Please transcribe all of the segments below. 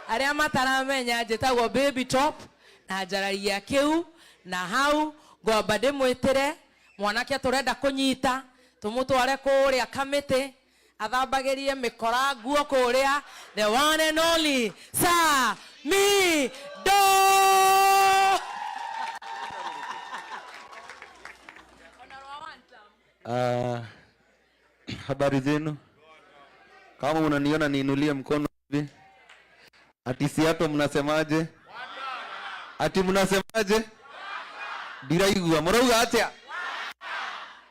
aria mataramenya njitagwo baby top na njaragia kiu na hau ngomba ndimwitire mwanake turenda kunyita tumutware kuria kamite athambagirie mikora nguo kuria the one and only me do. Habari zenu? Kama unaniona niinulie mkono hivi. Ati siato mnasemaje? Ati mnasemaje? Ndiraigua murauga atia?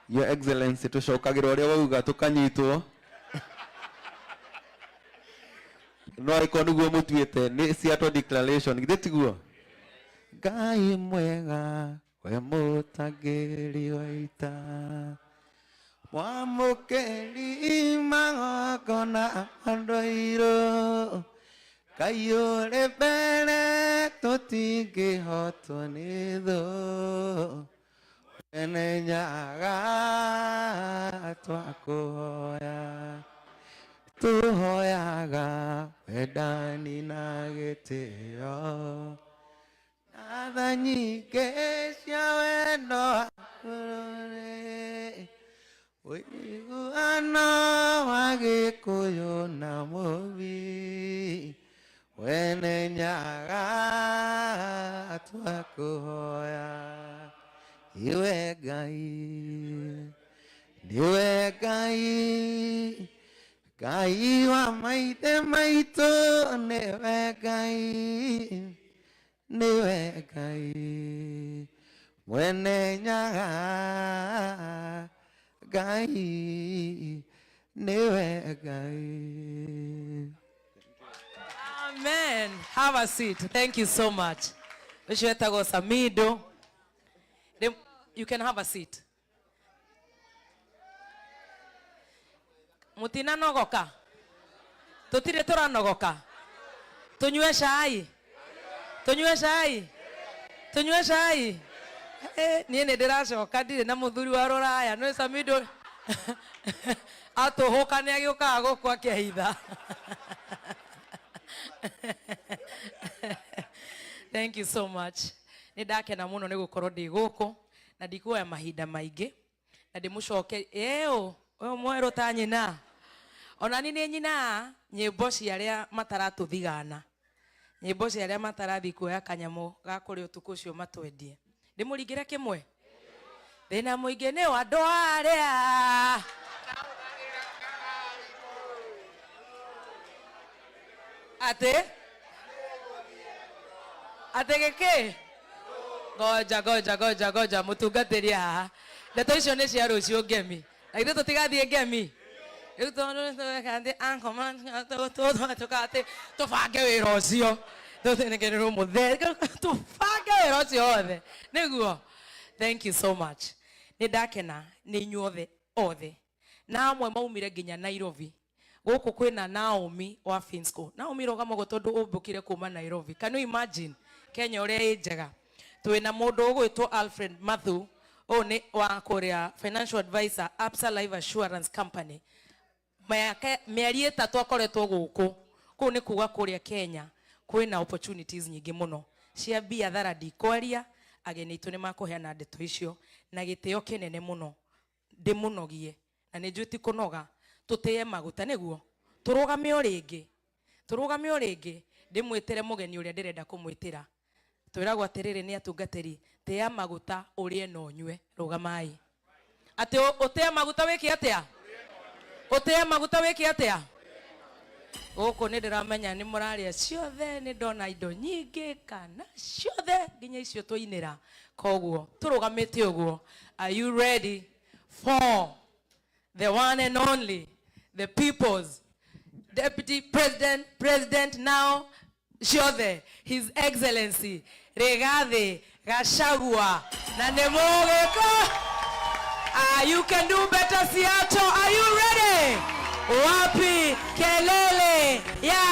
Your Excellency tucokagira uria wauga tukanyitwo. No iko niguo mutuite ni siato declaration githitiguo. Ngai mwega we mutagiri waita. Mwamukeli magokona andoiro. Kayore bere totingihotwo ni tho. Ene nyaga twakuhoya. Tuhoyaga wedani na gitio. Natha nyinge cia wendo akũrore. Ũiguano wa Gĩkũyũ na Mũbi. Wene nyaga twakũhoya. Iwe Ngai, niwe Ngai. Ngai wa maithe maitũ niwe Ngai. Niwe Ngai. Mwene nyaga Ngai. Niwe Ngai. Amen. Have a seat. Thank you so much. You can have a seat. Mutina nogoka. Tutire tora nogoka. Tunywe cai. Tunywe cai. Tunywe cai. Niĩ ndĩracoka ndirĩ na mũthuri wa rũraya no Samido atũhũka nĩ agĩũkaga gũkũ akĩhitha. Thank you so much. Nĩ ndakena mũno nĩ gũkorwo ndĩ gũkũ na ndikuoya mahinda maingĩ na ndĩmũcoke ũyũ mwerũ ta nyina ona ni nĩ nyina nyĩmbo cia arĩa mataratũthigana nyĩmbo cia arĩa matarathi kuoya kanyamũ ga kũrĩa ũtukũ ũcio matwendie ndĩmũringĩre kĩmwe thĩna mũingĩ nĩ wa andũ arĩa ate gĩkĩ goja mũtungatĩri haha ndeto icio nĩ cia rũciũ ngemi na ithuĩ tũtigathiĩ ngemi rĩu tondũ tũbange wĩra ũcio tũbange wĩra ũcio othe nĩguo. Thank you so much. Nĩ ndakena nĩ inyuothe othe na amwe maumire nginya Nairobi gũkũ kwĩna Naomi wa Finsco. Naomi rũgama gũ tondũ ũmbũkire kuma Nairobi. Can you imagine Kenya ũrĩa ĩ njega? Twĩna mũndũ ũgwĩtwo Alfred Mathu o nĩ wa kũrĩa financial advisor Absa Life Assurance Company. Mĩeri ĩtatũ akoretwo gũkũ kũu nĩ kuga kũrĩa Kenya kwĩna opportunities nyingĩ mũno cia biathara ndikwaria ageni aitũ nĩ makũheana ndeto icio na gĩtĩo kĩnene mũno ndĩmũnogie na nĩ njũĩ ti kũnoga tũtĩe maguta nĩguo tũrũgame o rĩngĩ ndĩmwĩtĩre mũgeni ũrĩa ndĩrenda kũmwĩtĩra twĩragwo atĩrĩrĩ nĩ atungatĩri tĩa maguta ũrĩe na ũnyue rũgamai atĩ ũtĩa maguta wĩke atĩa ũtĩa maguta wĩke atĩa gũkũ nĩ ndĩramenya nĩ mũrarĩa ciothe nĩ ndona indo nyingĩ kana ciothe nginya icio tũinĩra koguo tũrũgamĩte ũguo. Are you ready for the one and only the people's deputy president now ciothe His Excellency Rigathi Gachagua na nĩ mũgĩko? You can do better Seattle. Are you ready? Wapi kelele ya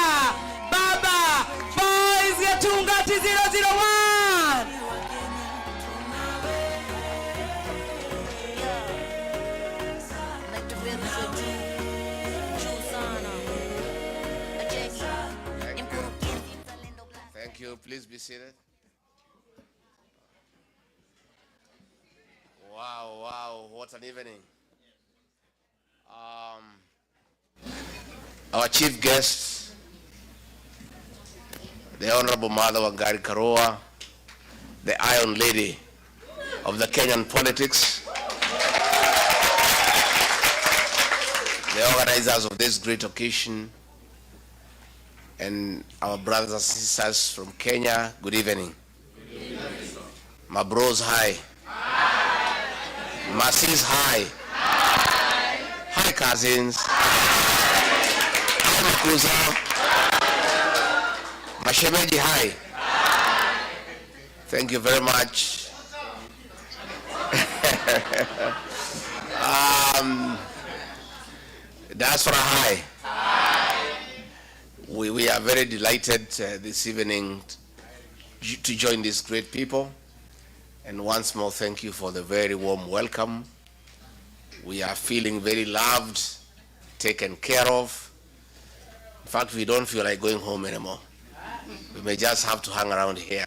Baba Boys Getungati 001. you. Please be seated. Wow, wow, what an evening. Our chief guest, the Honorable Mother Wangari Karua, the Iron Lady of the Kenyan politics, the organizers of this great occasion, and our brothers and sisters from Kenya, good evening. Good evening. My bros, hi. My sis, hi. Hi, cousins. Hi, Makuza. Mashemeji, hi. Thank you very much. Diaspora, hi. We are very delighted this evening to join these great people. And once more, thank you for the very warm welcome. We are feeling very loved, taken care of. In fact, we don't feel like going home anymore. We may just have to hang around here.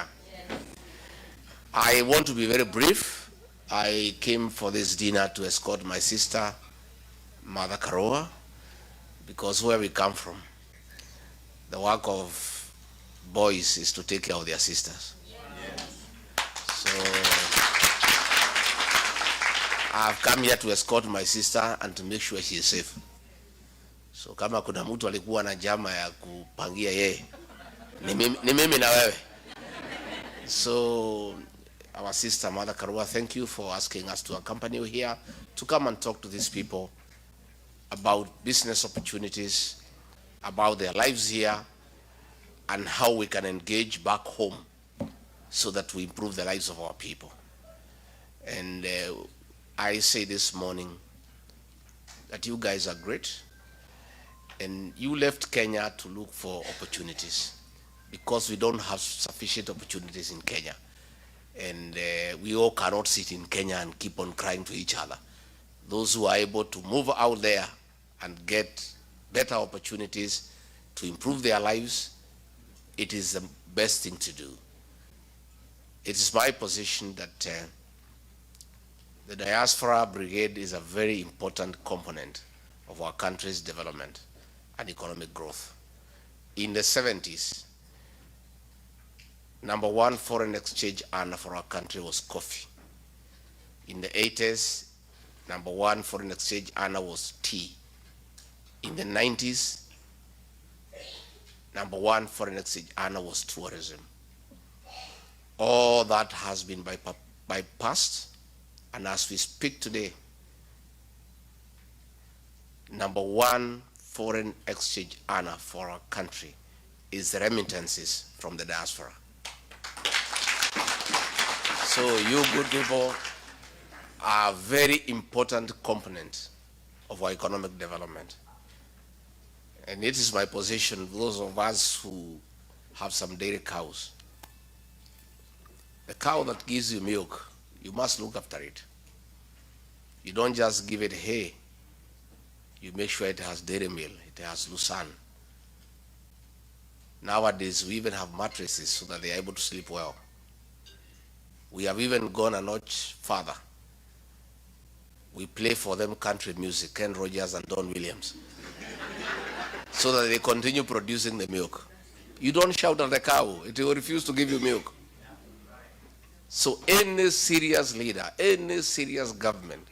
I want to be very brief. I came for this dinner to escort my sister, Mother Karua, because where we come from, the work of boys is to take care of their sisters. So I've come here to escort my sister and to make sure she is safe. So kama kuna mtu alikuwa na jama ya kupangia yeye, ni mimi na wewe. So our sister Mother Karua, thank you for asking us to accompany you here to come and talk to these people about business opportunities, about their lives here, and how we can engage back home so that we improve the lives of our people. And I say this morning that you guys are great, and you left Kenya to look for opportunities because we don't have sufficient opportunities in Kenya. And we all cannot sit in Kenya and keep on crying to each other. Those who are able to move out there and get better opportunities to improve their lives, it is the best thing to do. It is my position that the Diaspora Brigade is a very important component of our country's development and economic growth. In the 70s, number one foreign exchange earner for our country was coffee. In the 80s, number one foreign exchange earner was tea. In the 90s, number one foreign exchange earner was tourism. All that has been bypassed, and as we speak today, number one foreign exchange earner for our country is the remittances from the diaspora. So you good people are a very important component of our economic development. And it is my position, those of us who have some dairy cows, the cow that gives you milk, you must look after it. You don't just give it hay. You make sure it has dairy meal, it has lucerne. Nowadays, we even have mattresses so that they are able to sleep well. We have even gone a notch further. We play for them country music, Ken Rogers and Don Williams, so that they continue producing the milk. You don't shout at the cow, it will refuse to give you milk. So any serious leader, any serious government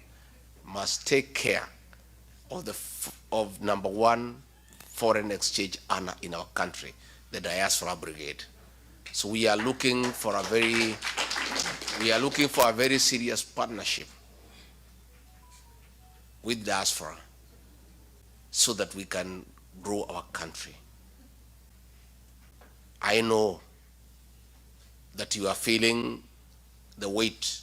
must take care of number one foreign exchange earner in our country, the Diaspora Brigade. So we are looking for a very serious partnership with diaspora so that we can grow our country. I know that you are feeling the weight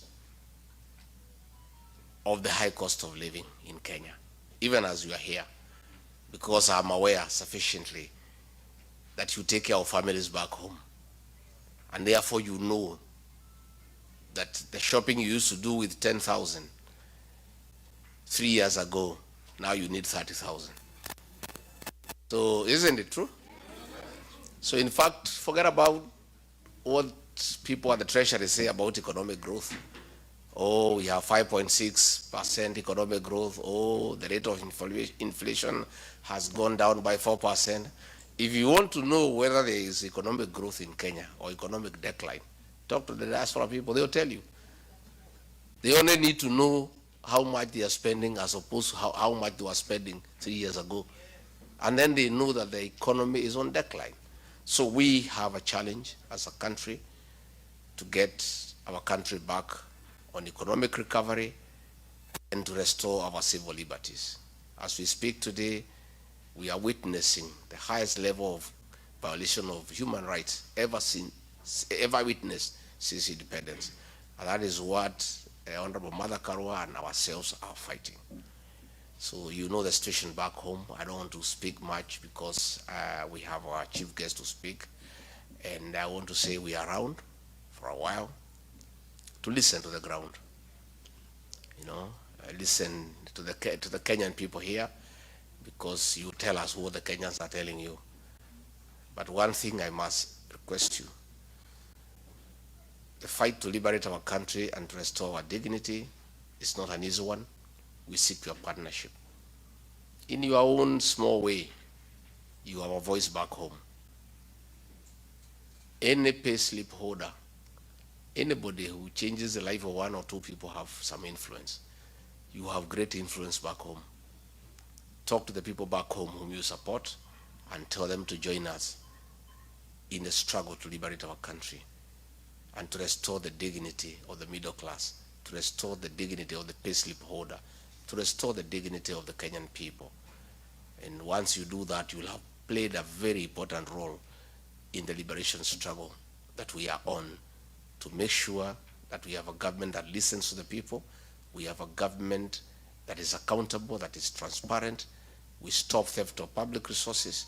of the high cost of living in Kenya, even as you are here, because I'm aware sufficiently that you take care of families back home. And therefore you know that the shopping you used to do with 10,000 3 years ago, now you need 30,000. So isn't it true? So in fact, forget about what people at the Treasury say about economic growth. Oh, we have 5.6% economic growth. Oh, the rate of inflation has gone down by 4%. If you want to know whether there is economic growth in Kenya or economic decline, talk to the diaspora people, they'll tell you. They only need to know how much they are spending as opposed to how much they were spending 3 years ago. And then they know that the economy is on decline. So we have a challenge as a country to get our country back on economic recovery and to restore our civil liberties. As we speak today, we are witnessing the highest level of violation of human rights ever witnessed since independence. And that is what Honorable Mother Karua and ourselves are fighting. So you know the situation back home. I don't want to speak much because we have our chief guest to speak. And I want to say we are around for a while to listen to the ground. You know, listen to the Kenyan people here, because you tell us what the Kenyans are telling you. But one thing I must request you, the fight to liberate our country and to restore our dignity is not an easy one. We seek your partnership. In your own small way, you have a voice back home. Any pay slip holder, anybody who changes the life of one or two people have some influence. You have great influence back home. Talk to the people back home whom you support and tell them to join us in the struggle to liberate our country and to restore the dignity of the middle class, to restore the dignity of the payslip holder, to restore the dignity of the Kenyan people. And once you do that, you will have played a very important role in the liberation struggle that we are on, to make sure that we have a government that listens to the people, we have a government that is accountable, that is transparent, we stop theft of public resources,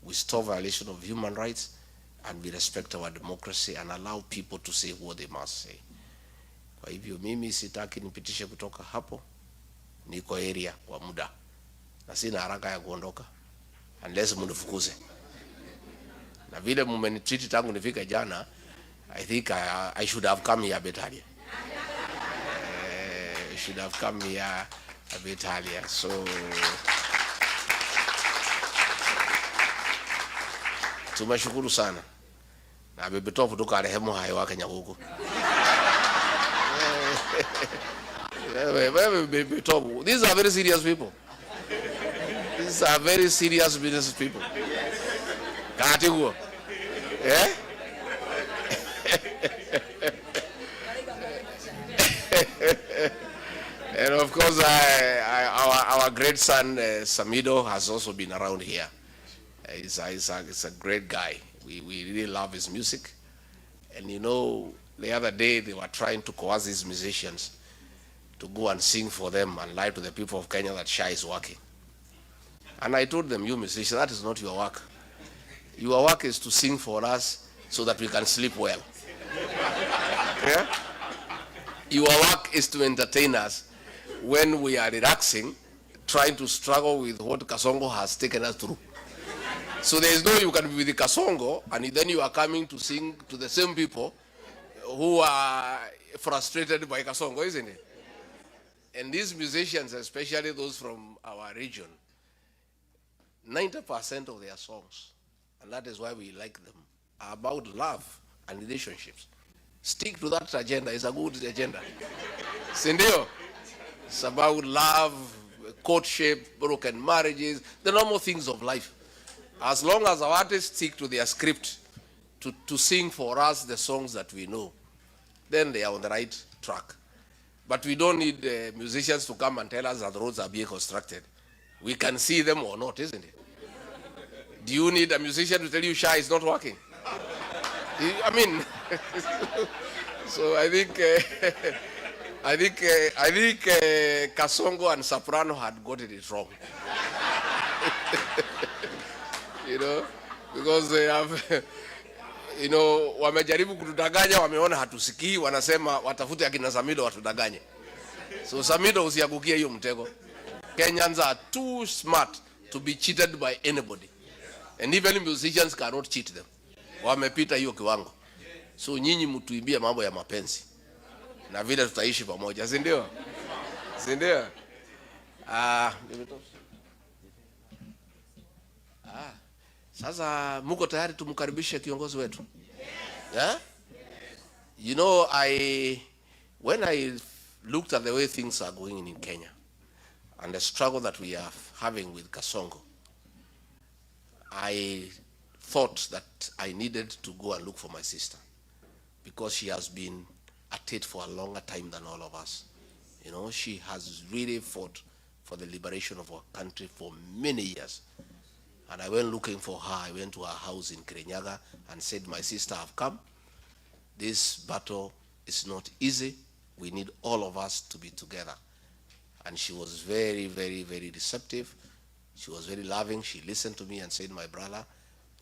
we stop violation of human rights, and we respect our democracy and allow people to say what they must say. Kwa hivyo mimi sitaki nipitishe kutoka hapo, niko area kwa muda na sina haraka ya kuondoka unless mnifukuze. Na vile mmenitreat tangu nifika jana, I think I should have come here a bit earlier. Should have come here a bit earlier. So tumeshukuru sana. Na bebetofu tuka rehemu hayo wa Kenya huko. These are very serious people. These are very serious business people. Kati huo. Eh? And of course, our great son Samido has also been around here. He's a great guy. We really love his music. And you know, the other day they were trying to coerce these musicians to go and sing for them and lie to the people of Kenya that Shah is working. And I told them, you musicians, that is not your work. Your work is to sing for us so that we can sleep well. Yeah? Your work is to entertain us when we are relaxing, trying to struggle with what Kasongo has taken us through. So there is no you can be with the Kasongo and then you are coming to sing to the same people who are frustrated by Kasongo, isn't it? And these musicians, especially those from our region, 90% of their songs, and that is why we like them, are about love and relationships. Stick to that agenda. It's a good agenda. Sindio? It's about love, courtship, broken marriages, the normal things of life. As long as our artists stick to their script to sing for us the songs that we know, then they are on the right track. But we don't need musicians to come and tell us that the roads are being constructed. We can see them or not, isn't it? Do you need a musician to tell you Shah is not working? I mean, so I think Kasongo and Soprano had gotten it wrong. You know, because they have, you know, wamejaribu kutudanganya, wameona hatusikii, wanasema watafute akina Samido watudanganye. So Samido usiangukie hiyo mtego. Kenyans are too smart to be cheated by anybody. And even musicians cannot cheat them. Wamepita hiyo kiwango. So nyinyi mtuibie mambo ya mapenzi na vile tutaishi pamoja, si ndio? Si ndio? Sasa muko tayari tumkaribishe kiongozi wetu? Yeah? You know, when I looked at the way things are going in Kenya and the struggle that we are having with Kasongo, I thought that I needed to go and look for my sister, because she has been at it for a longer time than all of us. You know, she has really fought for the liberation of our country for many years. And I went looking for her. I went to her house in Kirinyaga and said, my sister, I've come. This battle is not easy. We need all of us to be together. And she was very, very, very receptive. She was very loving. She listened to me and said, my brother,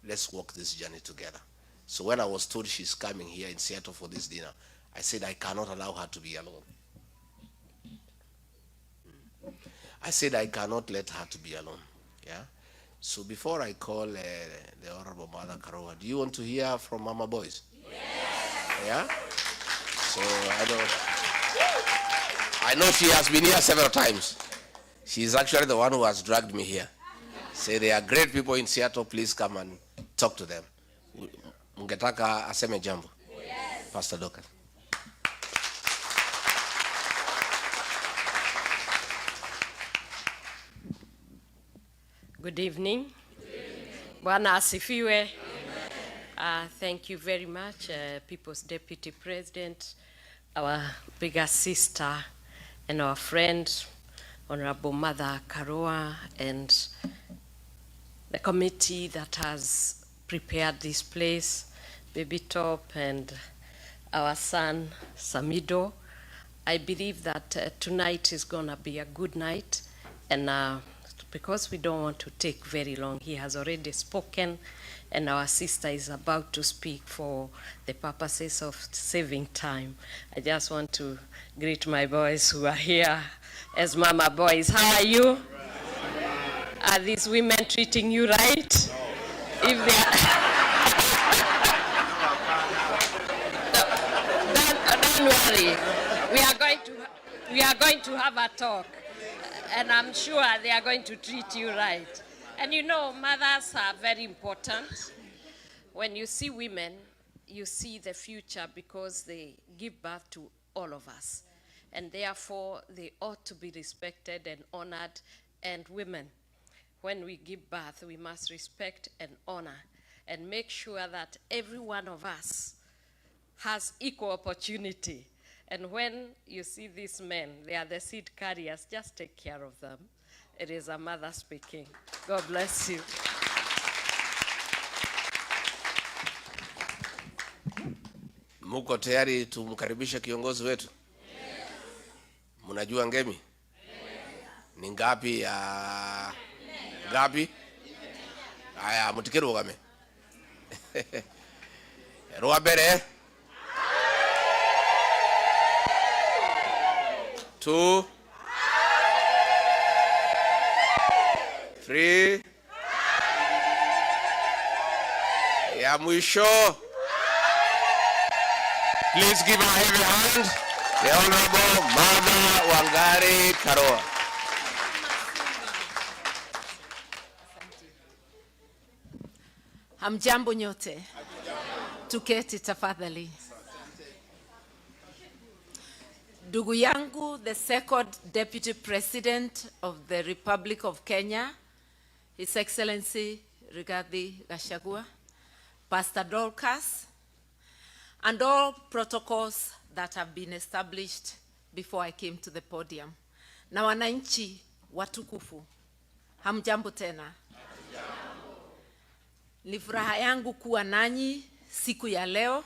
let's walk this journey together. So when I was told she's coming here in Seattle for this dinner, I said, I cannot allow her to be alone. I said, I cannot let her to be alone. Yeah. So before I call the Honorable Mother Karowa, do you want to hear from Mama Boys? Yes. Yeah? So I know she has been here several times. She's actually the one who has dragged me here. Say they are great people in Seattle, please come and talk to them. Mungetaka aseme jambo. Yes. Pastor Doka. Good evening. Bwana asifiwe. Thank you very much, People's Deputy President, our bigger sister, and our friend, Honorable Mother Karowa, and the committee that has prepared this place, Baby Top, and our son, Samido. I believe that tonight is going to be a good night, and because we don't want to take very long, he has already spoken, and our sister is about to speak for the purposes of saving time. I just want to greet my boys who are here as Mama Boys. How are you? Are these women treating you right? No. If they are... don't worry. We are going to have a talk. And I'm sure they are going to treat you right. And you know, mothers are very important. When you see women, you see the future, because they give birth to all of us. And therefore, they ought to be respected and honored. And women, when we give birth, we must respect and honor and make sure that every one of us has equal opportunity. And when you see these men, they are the seed carriers, just take care of them. It is a mother speaking. God bless you. Muko tayari tumkaribishe kiongozi wetu? Yes. Mnajua ngemi? Yes. Ni ngapi ya ngapi? Aya, mutikero game. Roabere. 2, 3, ya mwisho. Please give a heavy hand the Honorable Mama Wangari Karowa. Hamjambo nyote. Tuketi tafadhali. Ndugu yangu, the second Deputy President of the Republic of Kenya, His Excellency Rigathi Gachagua, Pastor Dorcas, and all protocols that have been established before I came to the podium. Na wananchi watukufu, hamjambo tena. Ni furaha yangu kuwa nanyi siku ya leo,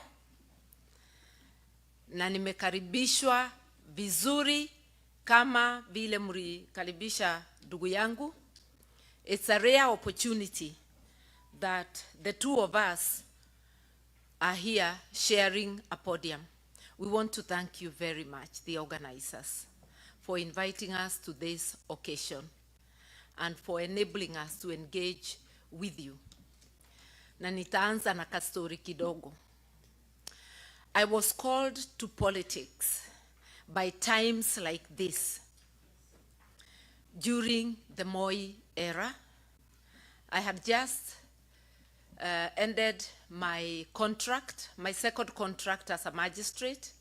na nimekaribishwa vizuri kama vile mlikaribisha ndugu yangu. It's a rare opportunity that the two of us are here sharing a podium. We want to thank you very much, the organizers, for inviting us to this occasion and for enabling us to engage with you. Na nitaanza na kastori kidogo. I was called to politics by times like this. During the Moi era, I had just ended my contract, my second contract as a magistrate,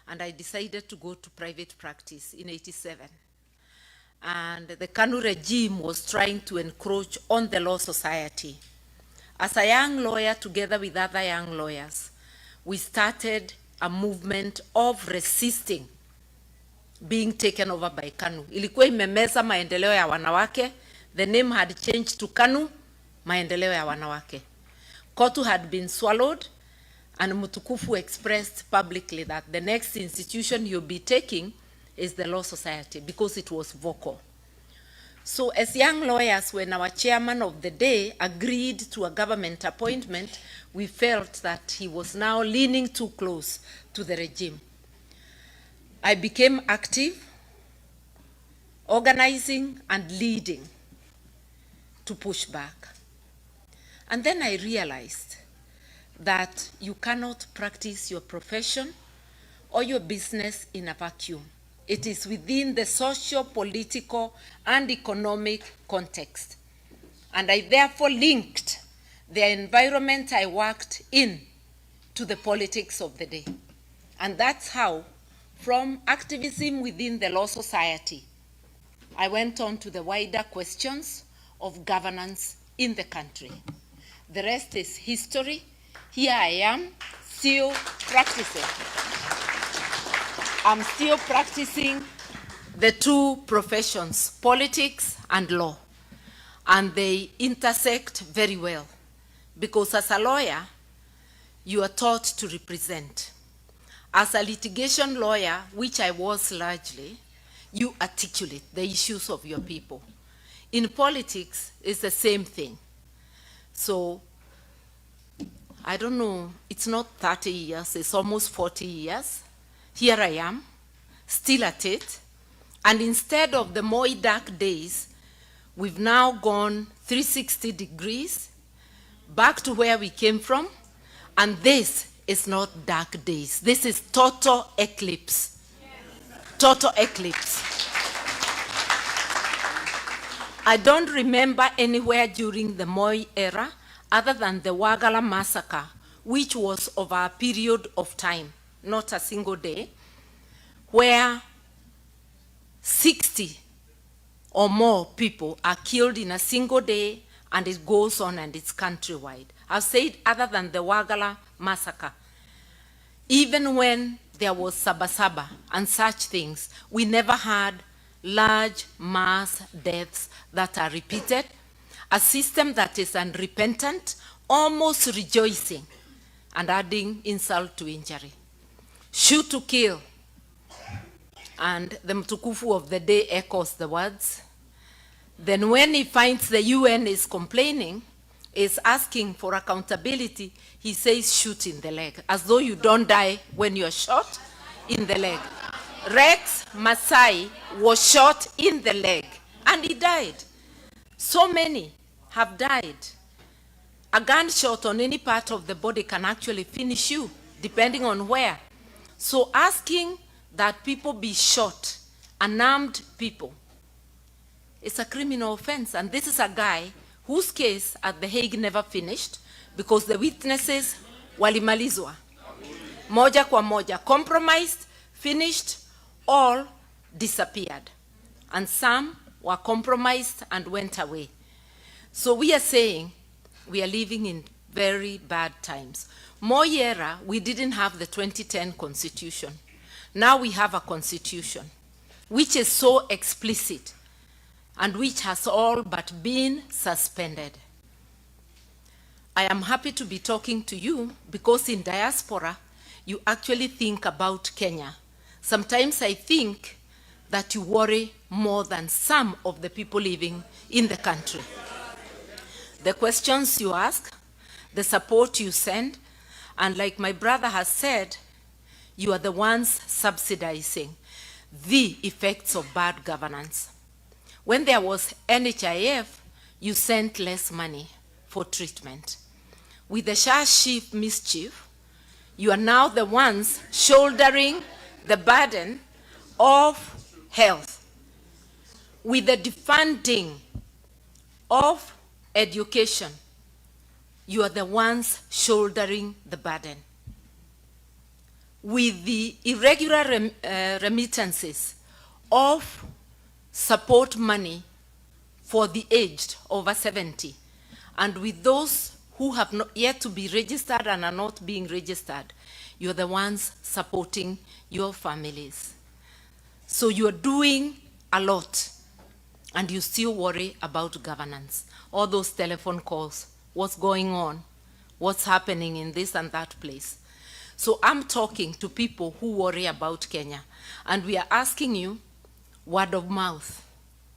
and I decided to go to private practice in '87. And the KANU regime was trying to encroach on the law society. As a young lawyer, together with other young lawyers, we started a movement of resisting being taken over by KANU. Ilikuwa imemeza maendeleo ya wanawake. The name had changed to KANU, maendeleo ya wanawake. KOTU had been swallowed, and Mutukufu expressed publicly that the next institution you'll be taking is the Law Society, because it was vocal. So as young lawyers, when our chairman of the day agreed to a government appointment, we felt that he was now leaning too close to the regime. I became active, organizing and leading to push back. And then I realized that you cannot practice your profession or your business in a vacuum. It is within the social, political, and economic context. And I therefore linked the environment I worked in to the politics of the day. And that's how, from activism within the Law Society, I went on to the wider questions of governance in the country. The rest is history. Here I am, still practicing. I'm still practicing the two professions, politics and law. And they intersect very well, because as a lawyer, you are taught to represent. As a litigation lawyer, which I was largely, you articulate the issues of your people. In politics, it's the same thing. So, I don't know, it's not 30 years, it's almost 40 years. Here I am, still at it. And instead of the Moi dark days, we've now gone 360 degrees back to where we came from. And this is not dark days. This is total eclipse. Total eclipse. I don't remember anywhere during the Moi era other than the Wagala massacre, which was over a period of time, not a single day, where 60 or more people are killed in a single day, and it goes on and it's countrywide. I've said other than the Wagala massacre, even when there was Sabasaba and such things, we never had large mass deaths that are repeated, a system that is unrepentant, almost rejoicing, and adding insult to injury. Shoot to kill. And the Mtukufu of the day echoes the words. Then when he finds the UN is complaining, is asking for accountability, he says shoot in the leg, as though you don't die when you're shot in the leg. Rex Masai was shot in the leg, and he died. So many have died. A gunshot on any part of the body can actually finish you, depending on where. So asking that people be shot, unarmed people, it's a criminal offense. And this is a guy whose case at The Hague never finished because the witnesses walimalizwa. Moja kwa moja, compromised, finished, all disappeared. And some were compromised and went away. So we are saying we are living in very bad times. Moi era, we didn't have the 2010 constitution. Now we have a constitution which is so explicit and which has all but been suspended. I am happy to be talking to you because in Diaspora, you actually think about Kenya. Sometimes I think that you worry more than some of the people living in the country. The questions you ask, the support you send, and like my brother has said, you are the ones subsidizing the effects of bad governance. When there was NHIF, you sent less money for treatment. With the Shah Chief mischief, you are now the ones shouldering the burden of health. With the defunding of education, you are the ones shouldering the burden. With the irregular remittances of support money for the aged over 70, and with those who have not yet to be registered and are not being registered, you're the ones supporting your families. So you're doing a lot, and you still worry about governance. All those telephone calls, what's going on, what's happening in this and that place. So I'm talking to people who worry about Kenya, and we are asking you, word of mouth.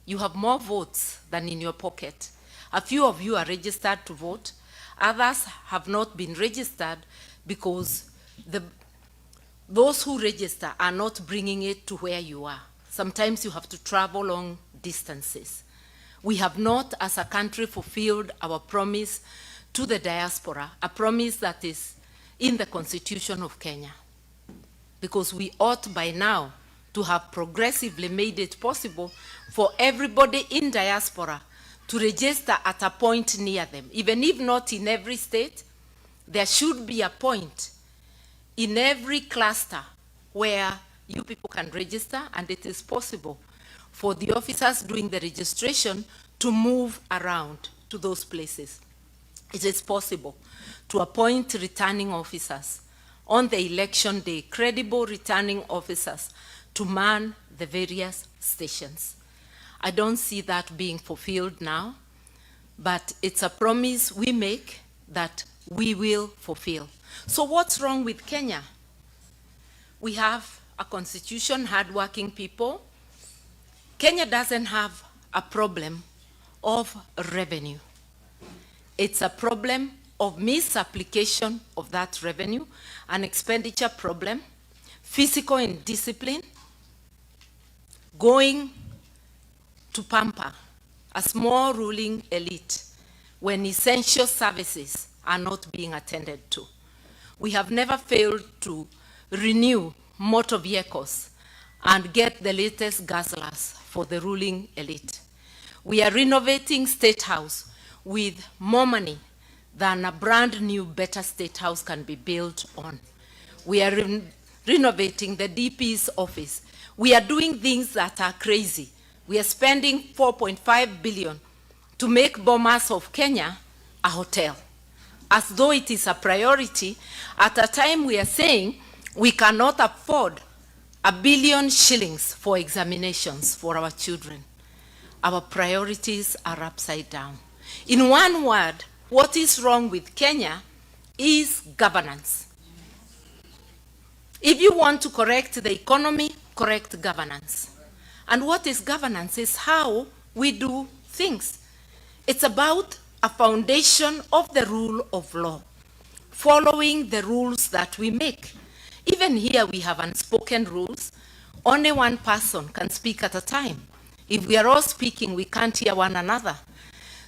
You have more votes than in your pocket. A few of you are registered to vote. Others have not been registered because those who register are not bringing it to where you are. Sometimes you have to travel long distances. We have not, as a country, fulfilled our promise to the diaspora, a promise that is in the Constitution of Kenya. Because we ought by now to have progressively made it possible for everybody in diaspora to register at a point near them. Even if not in every state, there should be a point in every cluster where you people can register, and it is possible for the officers doing the registration to move around to those places. It is possible to appoint returning officers on the election day, credible returning officers to man the various stations. I don't see that being fulfilled now, but it's a promise we make that we will fulfill. So what's wrong with Kenya? We have a constitution, hardworking people. Kenya doesn't have a problem of revenue. It's a problem of misapplication of that revenue, an expenditure problem, physical indiscipline, going to pamper a small ruling elite when essential services are not being attended to. We have never failed to renew motor vehicles and get the latest guzzlers for the ruling elite. We are renovating State House with more money than a brand new, better State House can be built on. We are renovating the DP's office. We are doing things that are crazy. We are spending 4.5 billion to make Bomas of Kenya a hotel, as though it is a priority at a time we are saying we cannot afford 1 billion shillings for examinations for our children. Our priorities are upside down. In one word, what is wrong with Kenya is governance. If you want to correct the economy, correct governance. And what is governance is how we do things. It's about a foundation of the rule of law, following the rules that we make. Even here we have unspoken rules. Only one person can speak at a time. If we are all speaking, we can't hear one another.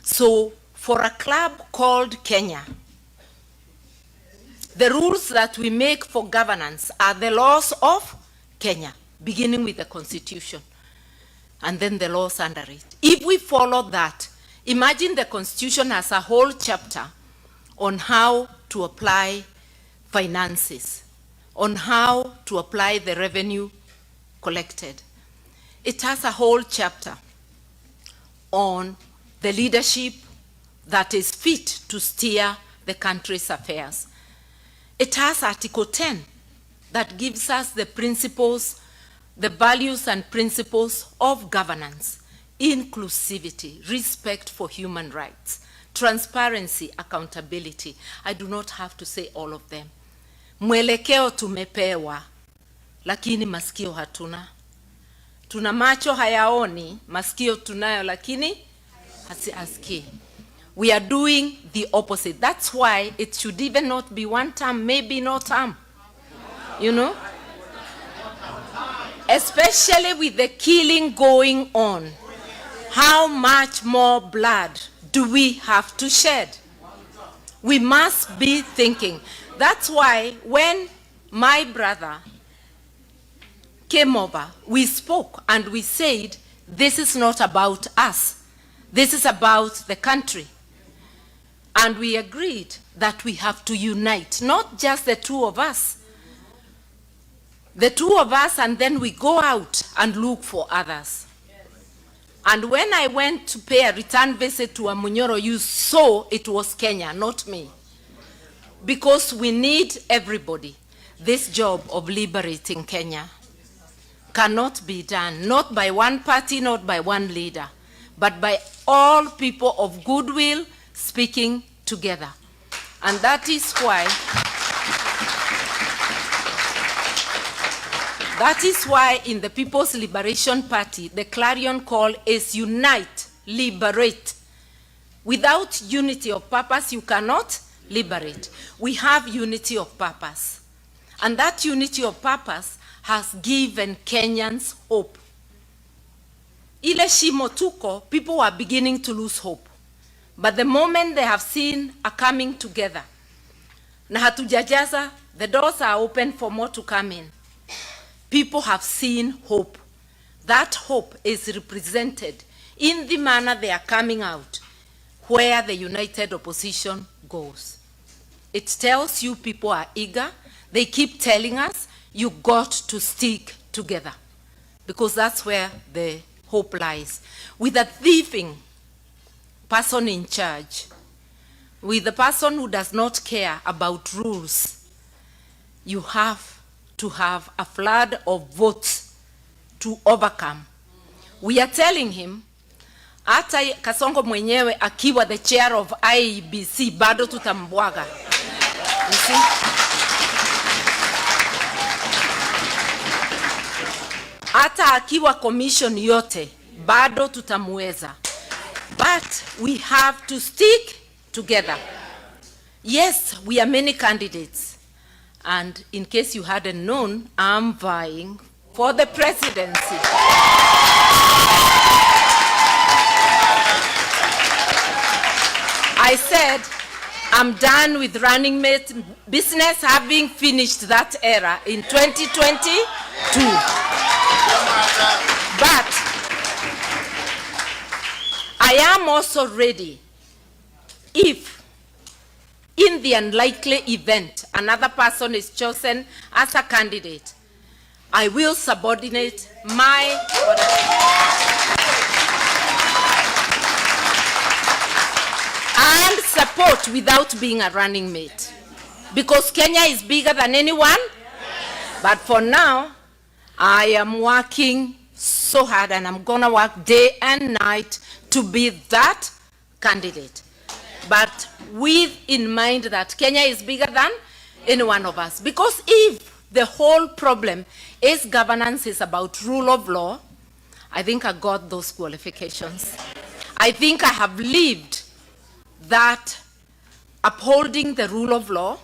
So for a club called Kenya, the rules that we make for governance are the laws of Kenya, beginning with the Constitution, and then the laws under it. If we follow that, imagine the Constitution as a whole chapter on how to apply finances, on how to apply the revenue collected. It has a whole chapter on the leadership that is fit to steer the country's affairs. It has Article 10 that gives us the principles, the values and principles of governance, inclusivity, respect for human rights, transparency, accountability. I do not have to say all of them. Mwelekeo tumepewa, lakini masikio hatuna. Tuna macho hayaoni, masikio tunayo, lakini hasikii. We are doing the opposite. That's why it should even not be one term, maybe no term. You know? Especially with the killing going on. How much more blood do we have to shed? We must be thinking. That's why when my brother came over, we spoke and we said, this is not about us. This is about the country. And we agreed that we have to unite, not just the two of us. The two of us, and then we go out and look for others. And when I went to pay a return visit to Amunyoro, you saw it was Kenya, not me. Because we need everybody. This job of liberating Kenya cannot be done, not by one party, not by one leader, but by all people of goodwill speaking together. And that is why in the People's Liberation Party, the clarion call is unite, liberate. Without unity of purpose, you cannot liberate. We have unity of purpose. And that unity of purpose has given Kenyans hope. Ile shimo tuko, people are beginning to lose hope. But the moment they have seen a coming together, na hatujajaza, the doors are open for more to come in. People have seen hope. That hope is represented in the manner they are coming out, where the united opposition goes. It tells you people are eager. They keep telling us, you got to stick together, because that's where the hope lies. With a thieving person in charge, with the person who does not care about rules, you have to have a flood of votes to overcome. We are telling him, hata Kasongo mwenyewe akiwa the chair of IEBC, bado tutambwaga. You see? Hata akiwa commission yote, bado tutamweza. But we have to stick together. Yes, we are many candidates. And in case you hadn't known, I'm vying for the presidency. I said, I'm done with running mate business, having finished that era in 2022. But I am also ready if, in the unlikely event, another person is chosen as a candidate, I will subordinate my and support without being a running mate. Because Kenya is bigger than anyone. But for now, I am working so hard, and I'm gonna work day and night to be that candidate. But with in mind that Kenya is bigger than any one of us. Because if the whole problem is governance is about rule of law, I think I got those qualifications. I think I have lived that upholding the rule of law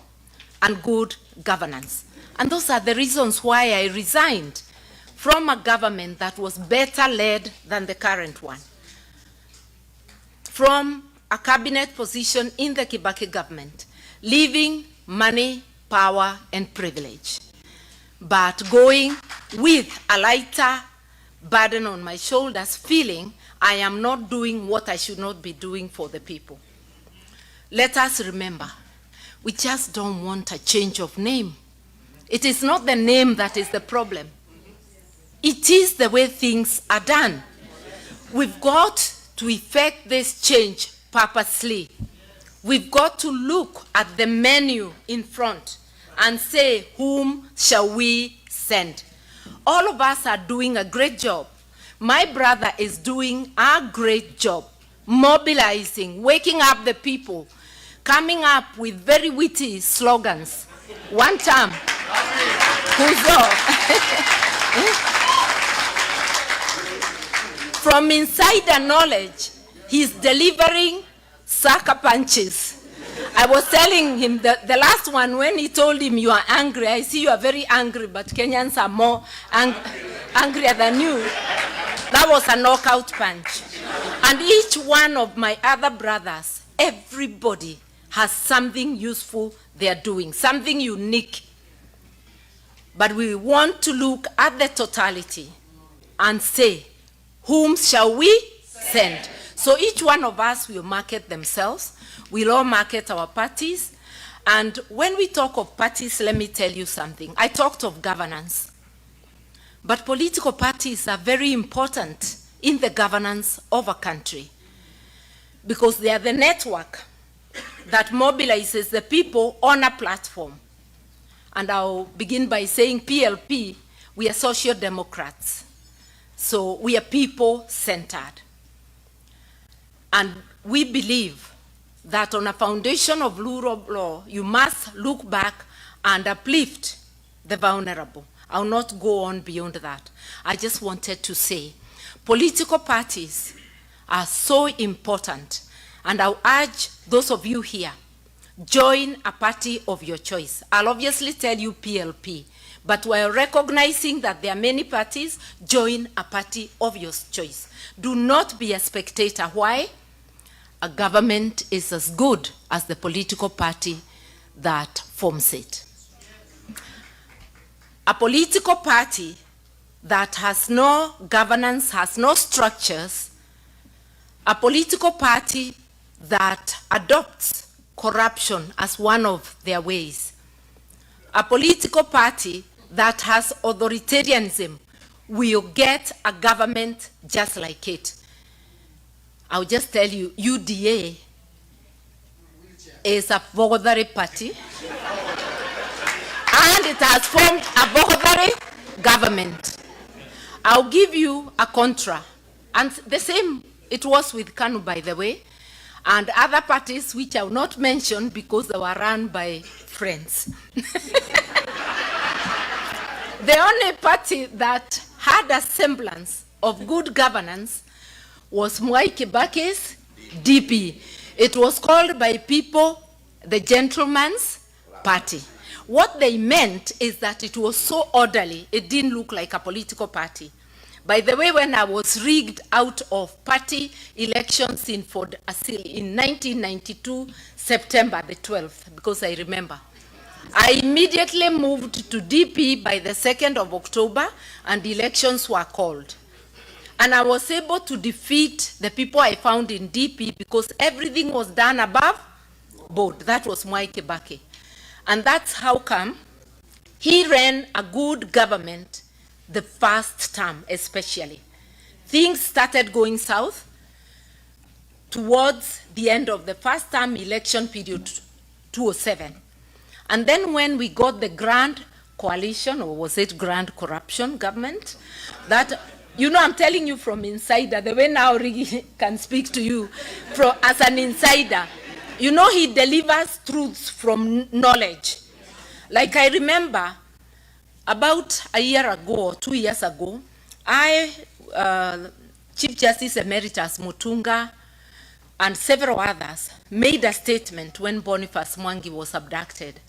and good governance. And those are the reasons why I resigned from a government that was better led than the current one. From a cabinet position in the Kibaki government, leaving money, power, and privilege, but going with a lighter burden on my shoulders, feeling I am not doing what I should not be doing for the people. Let us remember, we just don't want a change of name. It is not the name that is the problem. It is the way things are done. We've got to effect this change purposely. We've got to look at the menu in front and say, whom shall we send? All of us are doing a great job. My brother is doing a great job, mobilizing, waking up the people, coming up with very witty slogans. Wantam, from insider knowledge, he's delivering sucker punches. I was telling him that the last one, when he told him, you are angry, I see you are very angry, but Kenyans are more angrier than you. That was a knockout punch. And each one of my other brothers, everybody has something useful they are doing, something unique. But we want to look at the totality and say, whom shall we send? So each one of us will market themselves. We'll all market our parties. And when we talk of parties, let me tell you something. I talked of governance. But political parties are very important in the governance of a country because they are the network that mobilizes the people on a platform. And I'll begin by saying PLP, we are social democrats. So we are people-centered. And we believe that on a foundation of rule of law, you must look back and uplift the vulnerable. I'll not go on beyond that. I just wanted to say, political parties are so important, and I'll urge those of you here, join a party of your choice. I'll obviously tell you PLP, but while recognizing that there are many parties, join a party of your choice. Do not be a spectator. Why? A government is as good as the political party that forms it. A political party that has no governance, has no structures, a political party that adopts corruption as one of their ways, a political party that has authoritarianism will get a government just like it. I'll just tell you, UDA is a voluntary party, and it has formed a voluntary government. I'll give you a contra, and the same it was with KANU, by the way, and other parties which I will not mention because they were run by friends. The only party that had a semblance of good governance was Mwai Kibaki's DP. It was called by people the Gentleman's Party. What they meant is that it was so orderly, it didn't look like a political party. By the way, when I was rigged out of party elections in 1992, September the 12th, because I remember, I immediately moved to DP by the 2nd of October, and elections were called. And I was able to defeat the people I found in DP because everything was done above board. That was Mwai Kibaki. And that's how come he ran a good government the first term especially. Things started going south towards the end of the first term election period, 2007. And then when we got the grand coalition, or was it grand corruption government, that, you know, I'm telling you from insider, the way now Rigi can speak to you as an insider. You know, he delivers truths from knowledge. Like I remember, about a year ago, or 2 years ago, Chief Justice Emeritus Mutunga and several others made a statement when Boniface Mwangi was abducted.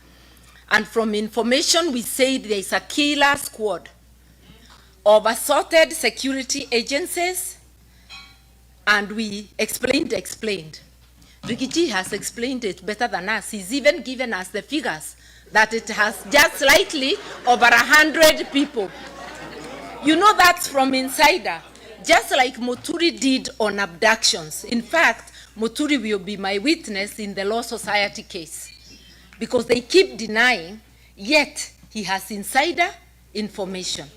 And from information we said there is a killer squad of assorted security agencies, and we explained. Rigiji has explained it better than us. He's even given us the figures that it has just slightly over 100 people. You know, that's from insider, just like Muturi did on abductions. In fact, Muturi will be my witness in the Law Society case because they keep denying, yet he has insider information.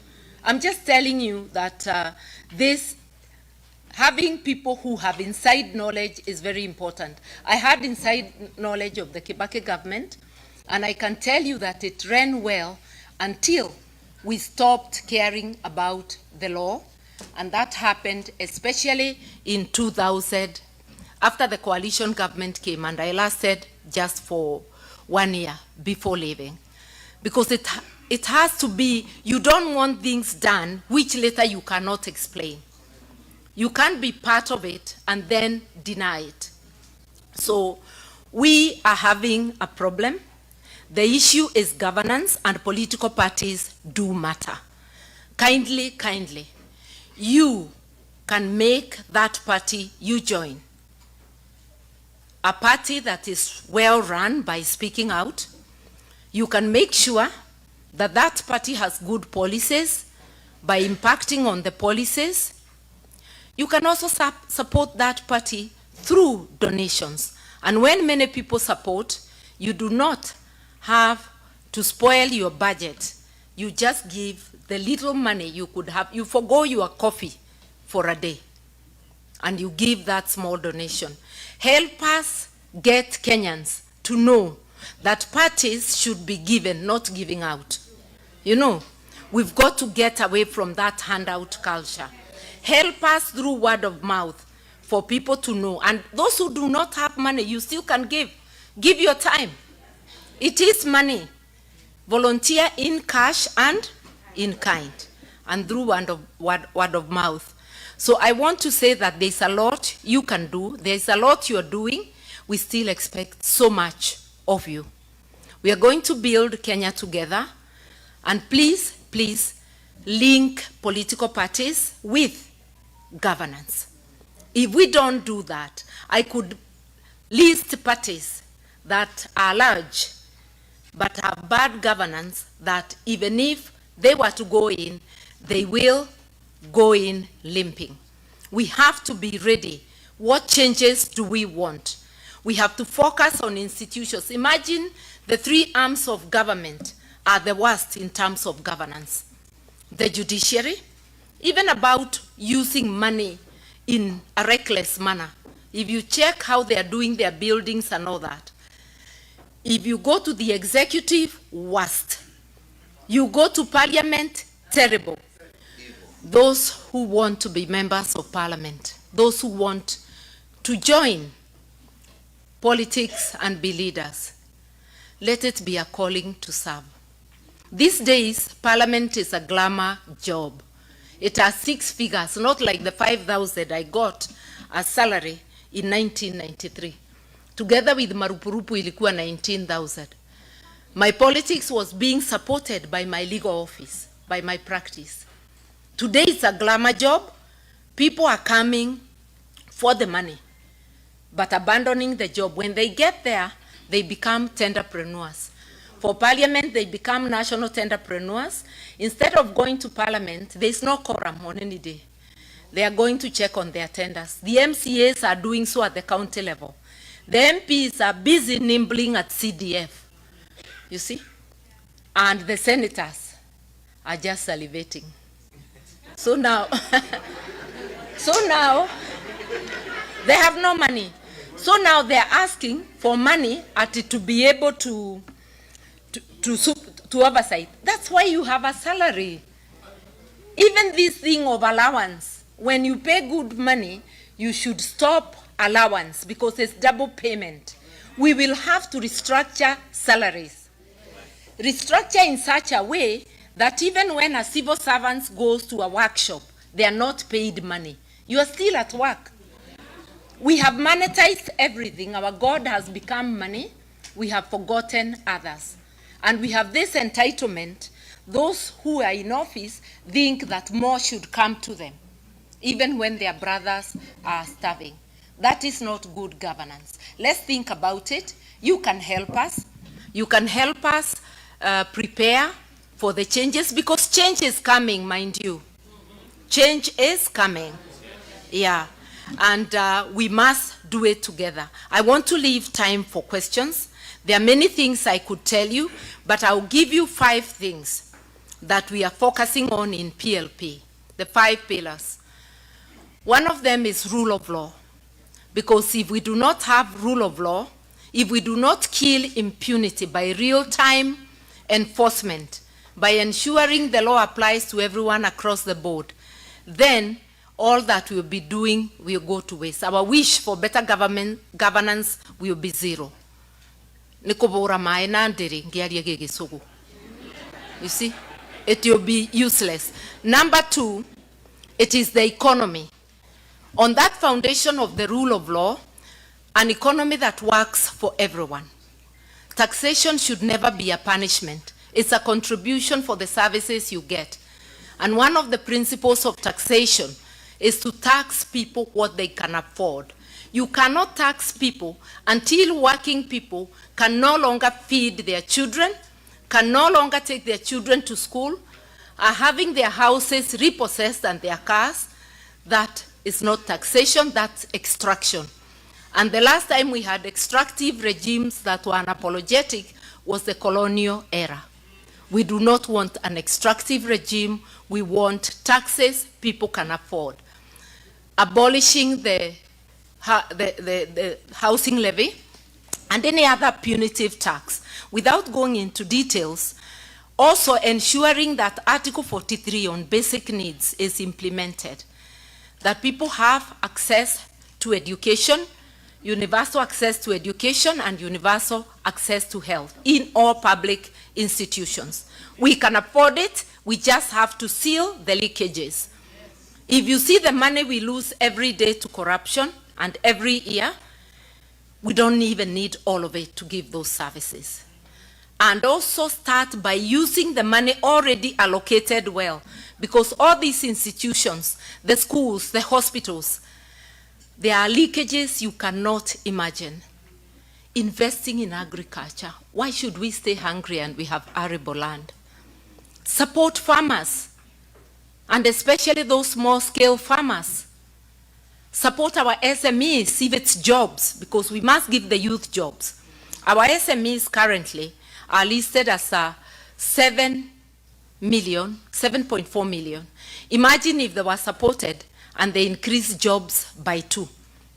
I'm just telling you that having people who have inside knowledge is very important. I had inside knowledge of the Kibaki government, and I can tell you that it ran well until we stopped caring about the law, and that happened especially in 2000, after the coalition government came, and I lasted just for 1 year before leaving. Because it has to be, you don't want things done which later you cannot explain. You can't be part of it and then deny it. So we are having a problem. The issue is governance, and political parties do matter. Kindly, you can make that party you join a party that is well run by speaking out. You can make sure that that party has good policies by impacting on the policies. You can also support that party through donations. And when many people support, you do not have to spoil your budget. You just give the little money you could have. You forgo your coffee for a day, and you give that small donation. Help us get Kenyans to know that parties should be given, not giving out. You know, we've got to get away from that handout culture. Help us through word of mouth for people to know. And those who do not have money, you still can give. Give your time. It is money. Volunteer in cash and in kind, and through word of mouth. So I want to say that there's a lot you can do. There's a lot you're doing. We still expect so much of you. We are going to build Kenya together. And please, please link political parties with governance. If we don't do that, I could list parties that are large but have bad governance, that even if they were to go in, they will go in limping. We have to be ready. What changes do we want? We have to focus on institutions. Imagine the three arms of government are the worst in terms of governance. The judiciary, even about using money in a reckless manner. If you check how they are doing their buildings and all that. If you go to the executive, worst. You go to parliament, terrible. Those who want to be members of parliament, those who want to join politics and be leaders, let it be a calling to serve. These days, parliament is a glamour job. It has 6 figures, not like the 5,000 I got as salary in 1993. Together with Marupurupu ilikuwa 19,000. My politics was being supported by my legal office, by my practice. Today it's a glamour job. People are coming for the money, but abandoning the job. When they get there, they become tenderpreneurs. For parliament, they become national tenderpreneurs. Instead of going to parliament, there's no quorum on any day. They are going to check on their tenders. The MCAs are doing so at the county level. The MPs are busy nibbling at CDF, you see? And the senators are just salivating. So now, they have no money. So now they're asking for money to be able to oversight. That's why you have a salary. Even this thing of allowance, when you pay good money, you should stop allowance because it's double payment. We will have to restructure salaries. Restructure in such a way that even when a civil servant goes to a workshop, they are not paid money. You are still at work. We have monetized everything. Our God has become money. We have forgotten others. And we have this entitlement. Those who are in office think that more should come to them, even when their brothers are starving. That is not good governance. Let's think about it. You can help us. You can help us prepare for the changes, because change is coming, mind you. Change is coming. Yeah. And we must do it together. I want to leave time for questions. There are many things I could tell you, but I'll give you 5 things that we are focusing on in PLP, the 5 pillars. One of them is rule of law. Because if we do not have rule of law, if we do not kill impunity by real-time enforcement, by ensuring the law applies to everyone across the board, then all that we'll be doing will go to waste. Our wish for better governance will be zero. You see, it will be useless. Number 2, it is the economy. On that foundation of the rule of law, an economy that works for everyone. Taxation should never be a punishment. It's a contribution for the services you get. And one of the principles of taxation is to tax people what they can afford. You cannot tax people until working people can no longer feed their children, can no longer take their children to school, are having their houses repossessed and their cars. That is not taxation, that's extraction. And the last time we had extractive regimes that were unapologetic was the colonial era. We do not want an extractive regime. We want taxes people can afford. Abolishing the housing levy and any other punitive tax. Without going into details, also ensuring that Article 43 on basic needs is implemented, that people have access to education, universal access to education and universal access to health in all public institutions. We can afford it, we just have to seal the leakages. If you see the money we lose every day to corruption and every year, we don't even need all of it to give those services. And also start by using the money already allocated well, because all these institutions, the schools, the hospitals, there are leakages you cannot imagine. Investing in agriculture. Why should we stay hungry and we have arable land? Support farmers, and especially those small-scale farmers. Support our SMEs, if it's jobs, because we must give the youth jobs. Our SMEs currently are listed as 7.4 million. Imagine if they were supported and they increased jobs by 2.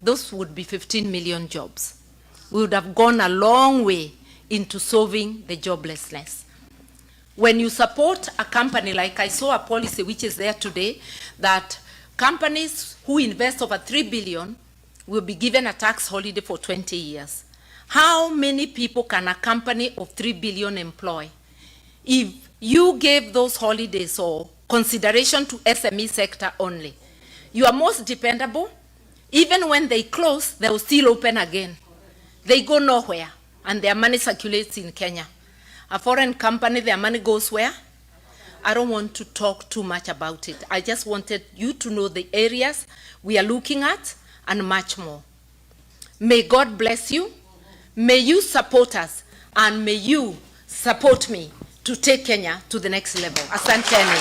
Those would be 15 million jobs. We would have gone a long way into solving the joblessness. When you support a company, like I saw a policy which is there today, that companies who invest over 3 billion will be given a tax holiday for 20 years. How many people can a company of 3 billion employ? If you gave those holidays or consideration to SME sector only, you are most dependable. Even when they close, they will still open again. They go nowhere, and their money circulates in Kenya. A foreign company, their money goes where? I don't want to talk too much about it. I just wanted you to know the areas we are looking at and much more. May God bless you. May you support us, and may you support me to take Kenya to the next level. Asanteni.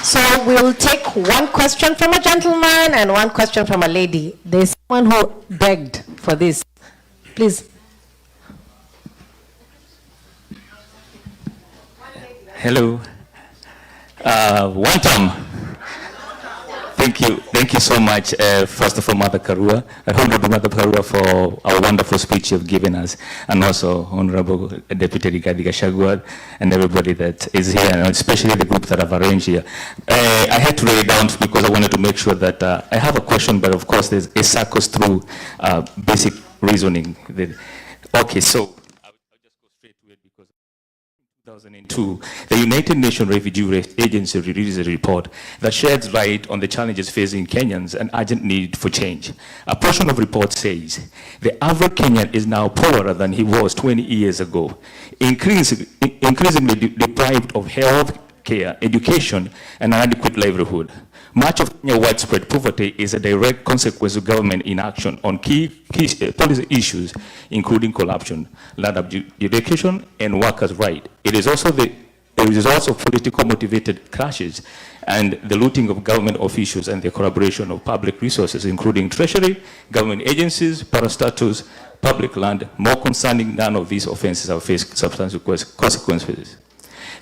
So we'll take one question from a gentleman and one question from a lady. There's someone who begged for this. Please. Hello. Wantam. Thank you so much, first of all, Mother Karua, Honorable Mother Karua, for our wonderful speech you've given us, and also Honorable Deputy Gachagua and everybody that is here, and especially the group that have arranged here. I had to write it down because I wanted to make sure that I have a question, but of course it circles through basic reasoning. Okay, so 2002, the United Nations Refugee Agency released a report that sheds light on the challenges facing Kenyans and urgent need for change. A portion of the report says, the average Kenyan is now poorer than he was 20 years ago, increasingly deprived of health care, education, and an adequate livelihood. Much of Kenya's widespread poverty is a direct consequence of government inaction on key policy issues, including corruption, land adjudication, and workers' rights. It is also political motivated clashes and the looting of government officials and the collaboration of public resources, including treasury, government agencies, parastatals, public land. More concerning, none of these offenses have faced substantial consequences.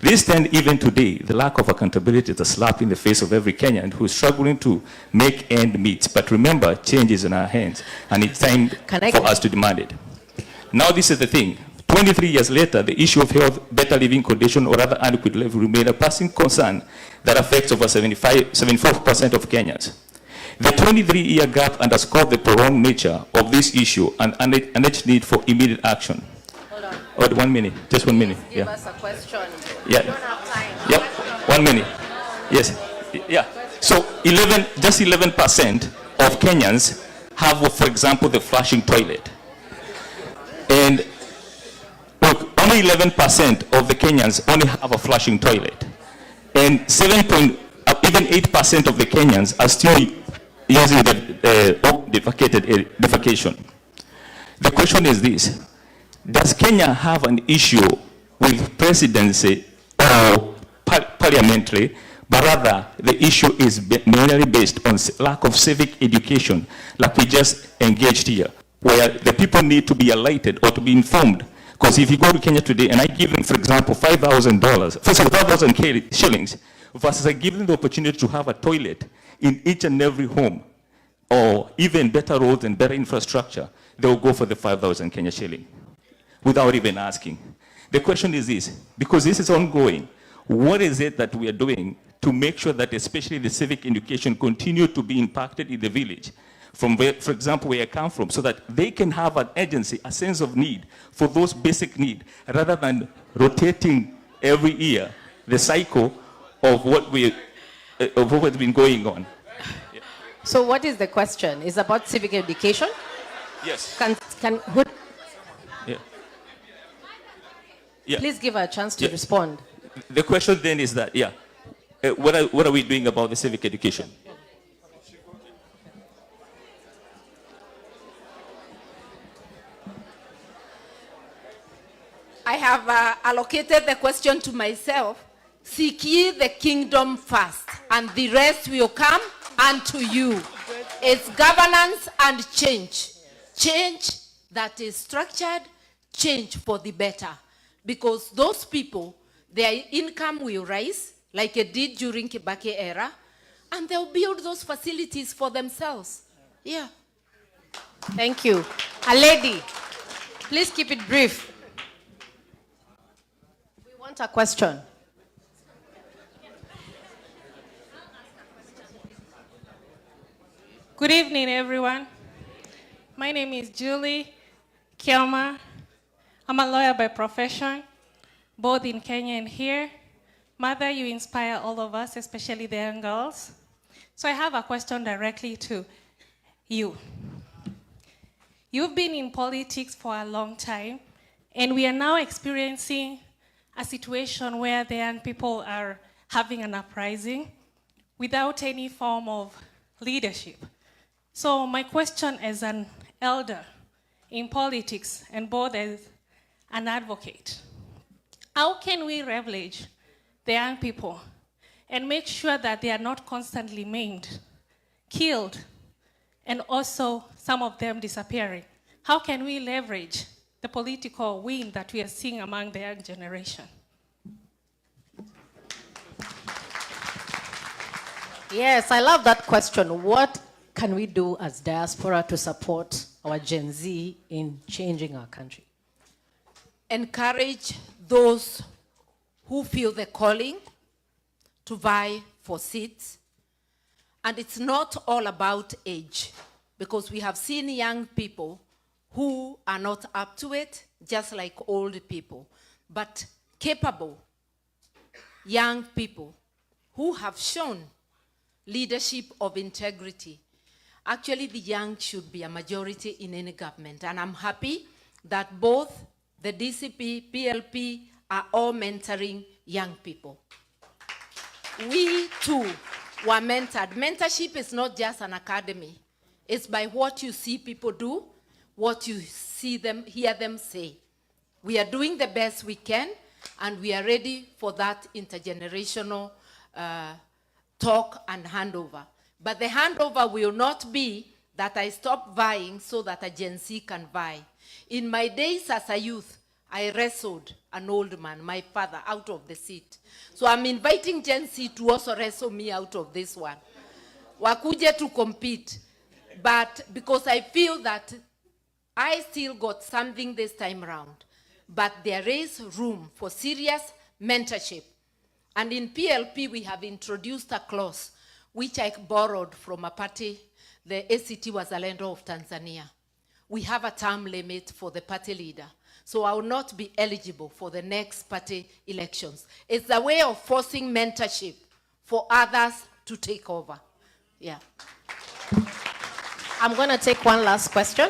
This stand even today, the lack of accountability is a slap in the face of every Kenyan who is struggling to make end meet. But remember, change is in our hands, and it's time for us to demand it. Now this is the thing. 23 years later, the issue of health, better living condition, or other adequate level remain a passing concern that affects over 74% of Kenyans. The 23-year gap underscores the prolonged nature of this issue and its need for immediate action. Oh, 1 minute, just 1 minute. Give us a question. Yeah. We don't have time. Yep. 1 minute. Yes. Yeah. So 11% of Kenyans have, for example, the flushing toilet. And look, only 11% of the Kenyans only have a flushing toilet. And even 8% of the Kenyans are still using the defecation. The question is this: does Kenya have an issue with presidency or parliamentary, but rather the issue is mainly based on lack of civic education, like we just engaged here, where the people need to be enlightened or to be informed? Because if you go to Kenya today and I give them, for example, $5,000, 5,000 shillings, versus I give them the opportunity to have a toilet in each and every home, or even better roads and better infrastructure, they will go for the 5,000 Kenya shilling without even asking. The question is this: because this is ongoing, what is it that we are doing to make sure that especially the civic education continue to be impacted in the village, from where, for example, where I come from, so that they can have an agency, a sense of need for those basic needs, rather than rotating every year the cycle of what has been going on. Yeah. So what is the question? Is about civic education? Yes. Who, yeah. Yeah. please give her a chance to respond. The question then is that, what are we doing about the civic education? I have allocated the question to myself. Seek ye the kingdom first, and the rest will come unto you. It's governance and change. Change that is structured, change for the better. Because those people, their income will rise, like it did during Kibaki era, and they'll build those facilities for themselves. Yeah. Thank you. A lady, please keep it brief. We want a question. Good evening, everyone. My name is Julie Kioma. I'm a lawyer by profession, both in Kenya and here. Mother, you inspire all of us, especially the young girls. So I have a question directly to you. You've been in politics for a long time, and we are now experiencing a situation where the young people are having an uprising without any form of leadership. So my question as an elder in politics and both as an advocate, how can we leverage the young people and make sure that they are not constantly maimed, killed, and also some of them disappearing? How can we leverage the political wind that we are seeing among the young generation? Yes, I love that question. What can we do as diaspora to support our Gen Z in changing our country? Encourage those who feel the calling to vie for seats. And it's not all about age, because we have seen young people who are not up to it, just like old people, but capable young people who have shown leadership of integrity. Actually, the young should be a majority in any government, and I'm happy that both the DCP, PLP are all mentoring young people. We too were mentored. Mentorship is not just an academy. It's by what you see people do, what you see them, hear them say. We are doing the best we can, and we are ready for that intergenerational talk and handover. But the handover will not be that I stop vying so that a Gen Z can vie. In my days as a youth, I wrestled an old man, my father, out of the seat. So I'm inviting Gen Z to also wrestle me out of this one. Wakuje to compete. But because I feel that I still got something this time around, but there is room for serious mentorship. And in PLP, we have introduced a clause which I borrowed from a party, the ACT Wazalendo of Tanzania. We have a term limit for the party leader, so I will not be eligible for the next party elections. It's a way of forcing mentorship for others to take over. Yeah. I'm going to take one last question.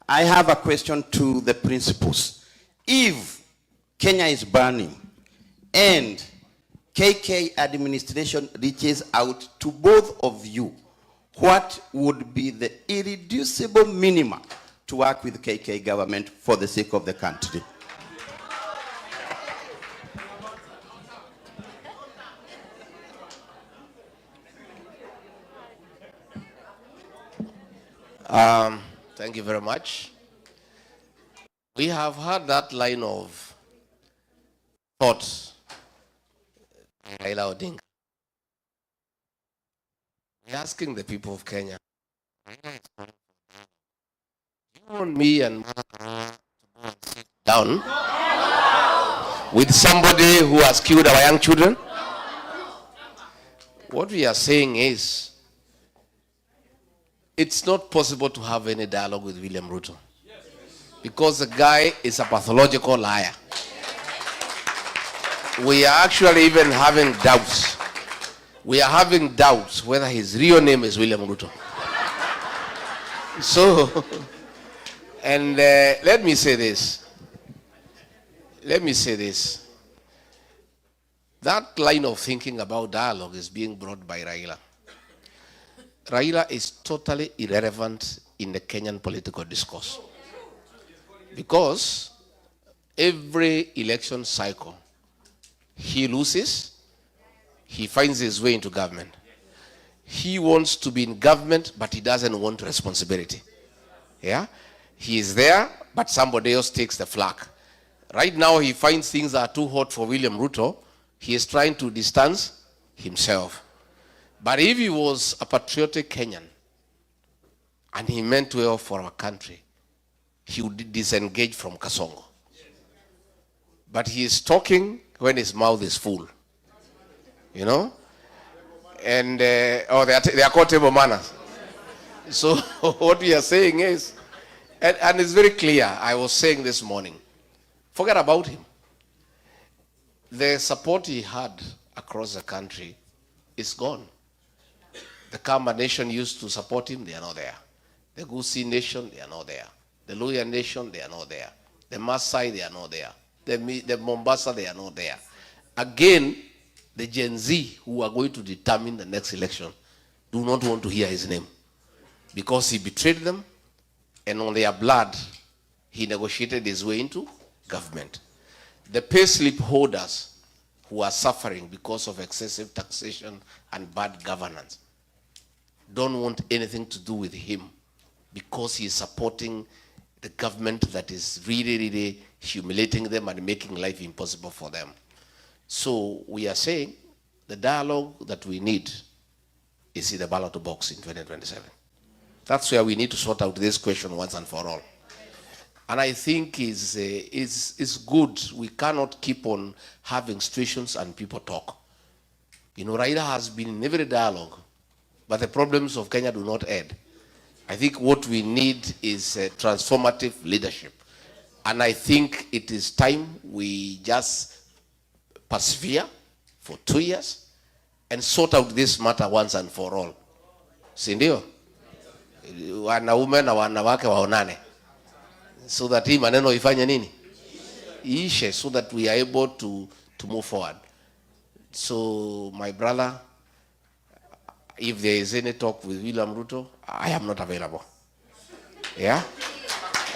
I have a question to the principals. If Kenya is burning and KK administration reaches out to both of you, what would be the irreducible minimum to work with KK government for the sake of the country? Thank you very much. We have had that line of thought, Raila Odinga. We're asking the people of Kenya, you want me and down with somebody who has killed our young children? What we are saying is, it's not possible to have any dialogue with William Ruto because the guy is a pathological liar. We are actually even having doubts. We are having doubts whether his real name is William Ruto. So, and let me say this. That line of thinking about dialogue is being brought by Raila. Raila is totally irrelevant in the Kenyan political discourse. Because every election cycle, he loses, he finds his way into government. He wants to be in government, but he doesn't want responsibility. Yeah? He is there, but somebody else takes the flak. Right now, he finds things are too hot for William Ruto. He is trying to distance himself. But if he was a patriotic Kenyan, and he meant well for our country, he would disengage from Kasongo. But he is talking when his mouth is full. You know? And, they are called table manners. So what we are saying is, and it's very clear, I was saying this morning, forget about him. The support he had across the country is gone. The Kamba nation used to support him, they are not there. The Gusii nation, they are not there. The Luhya nation, they are not there. The Maasai, they are not there. The Mombasa, they are not there. Again, the Gen Z who are going to determine the next election do not want to hear his name because he betrayed them, and on their blood, he negotiated his way into government. The payslip holders who are suffering because of excessive taxation and bad governance don't want anything to do with him because he is supporting the government that is really, really humiliating them and making life impossible for them. So we are saying the dialogue that we need is in the ballot box in 2027. That's where we need to sort out this question once and for all. And I think it's good. We cannot keep on having situations and people talk. You know, Raila has been in every dialogue, but the problems of Kenya do not end. I think what we need is transformative leadership. And I think it is time we just persevere for 2 years and sort out this matter once and for all. Si ndio? Wanaume na wanawake waonane. So that hii maneno ifanye nini? Iishe, so that we are able to move forward. So my brother, if there is any talk with William Ruto, I am not available. Yeah?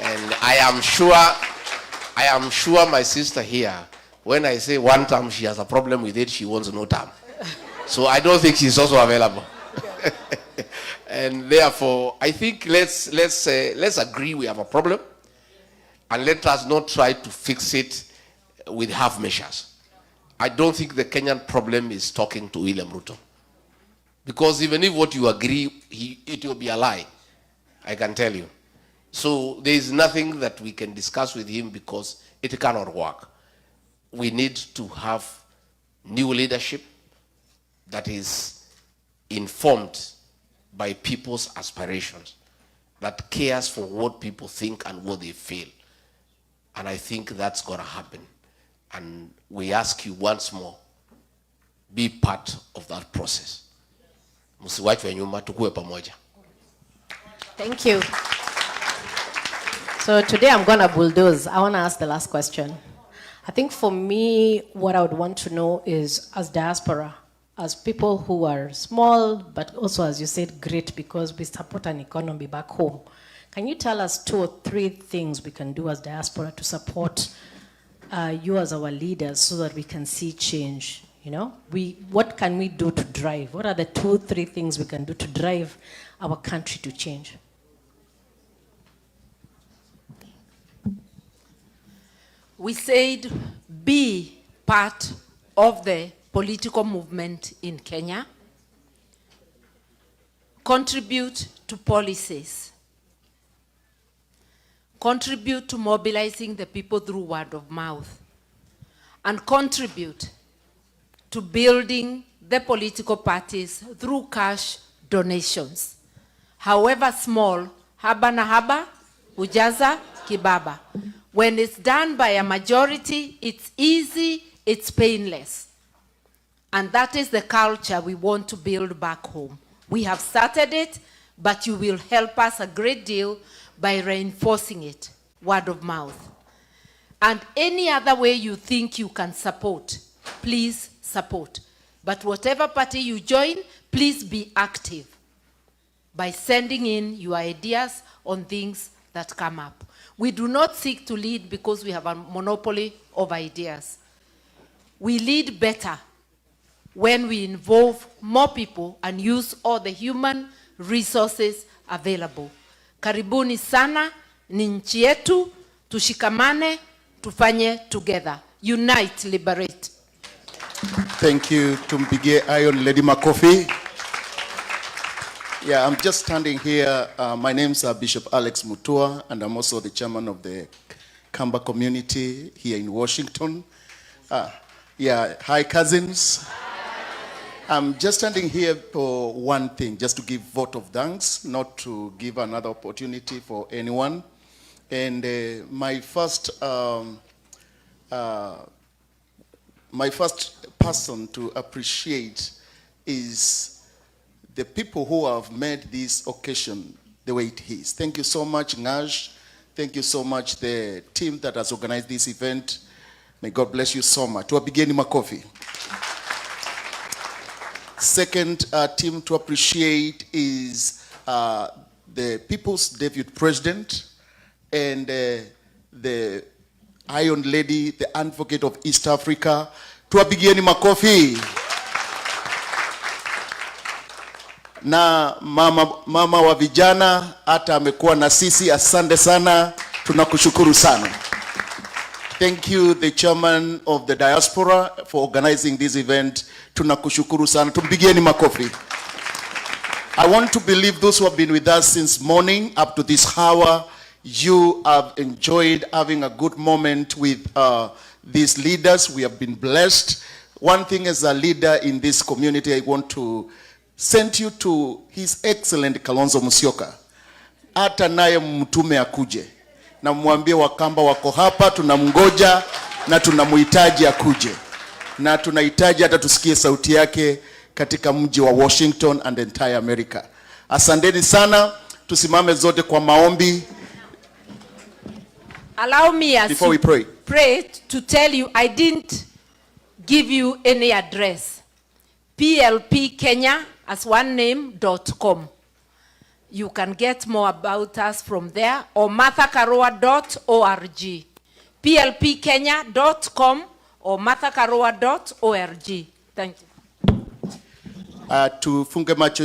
And I am sure my sister here, when I say Wantam, she has a problem with it, she wants no term. So I don't think she's also available. And therefore, I think let's agree we have a problem, and let us not try to fix it with half measures. I don't think the Kenyan problem is talking to William Ruto. Because even if what you agree, it will be a lie. I can tell you. So there is nothing that we can discuss with him because it cannot work. We need to have new leadership that is informed by people's aspirations, that cares for what people think and what they feel. And I think that's going to happen. And we ask you once more, be part of that process. Thank you. So today I'm going to bulldoze. I want to ask the last question. I think for me, what I would want to know is, as diaspora, as people who are small, but also, as you said, great because we support an economy back home. Can you tell us 2 or 3 things we can do as diaspora to support you as our leaders so that we can see change? You know, what can we do to drive? What are the 2 or 3 things we can do to drive our country to change? We said be part of the political movement in Kenya, contribute to policies, contribute to mobilizing the people through word of mouth, and contribute to building the political parties through cash donations. However small, haba na haba, hujaza kibaba. When it's done by a majority, it's easy, it's painless. And that is the culture we want to build back home. We have started it, but you will help us a great deal by reinforcing it, word of mouth. And any other way you think you can support, please support. But whatever party you join, please be active by sending in your ideas on things that come up. We do not seek to lead because we have a monopoly of ideas. We lead better when we involve more people and use all the human resources available. Karibuni sana, ni nchi yetu, tushikamane, tufanye together. Unite, liberate. Thank you, Tumpige Iron Lady Makofi. Yeah, I'm just standing here. My name's Bishop Alex Mutua, and I'm also the chairman of the Kamba community here in Washington. Yeah, hi cousins. I'm just standing here for one thing, just to give vote of thanks, not to give another opportunity for anyone. And my first person to appreciate is the people who have made this occasion the way it is. Thank you so much, Ngaj. Thank you so much, the team that has organized this event. May God bless you so much. Tuwapigeni makofi. Second team to appreciate is the People's Deputy President and the Iron Lady, the Advocate of East Africa. Tuwapigeni makofi. Na mama wa vijana hata amekuwa na sisi, asante sana, tunakushukuru sana. Thank you, the chairman of the Diaspora, for organizing this event. Tunakushukuru sana, tumpigieni makofi. I want to believe those who have been with us since morning up to this hour, you have enjoyed having a good moment with these leaders. We have been blessed. One thing as a leader in this community, I want to send you to His Excellent Kalonzo Musyoka. Hata naye mtume akuje. Na mwambie Wakamba wako hapa, tunamngoja na tunamuhitaji akuje. Na tunahitaji hata tusikie sauti yake katika mji wa Washington and entire America. Asanteni sana, tusimame zote kwa maombi. Allow me as before we pray to tell you, I didn't give you any address. PLP Kenya as one name.com. You can get more about us from there, or marthakarua.org. plpkenya.com or marthakarua.org. Thank you. Tufunge macho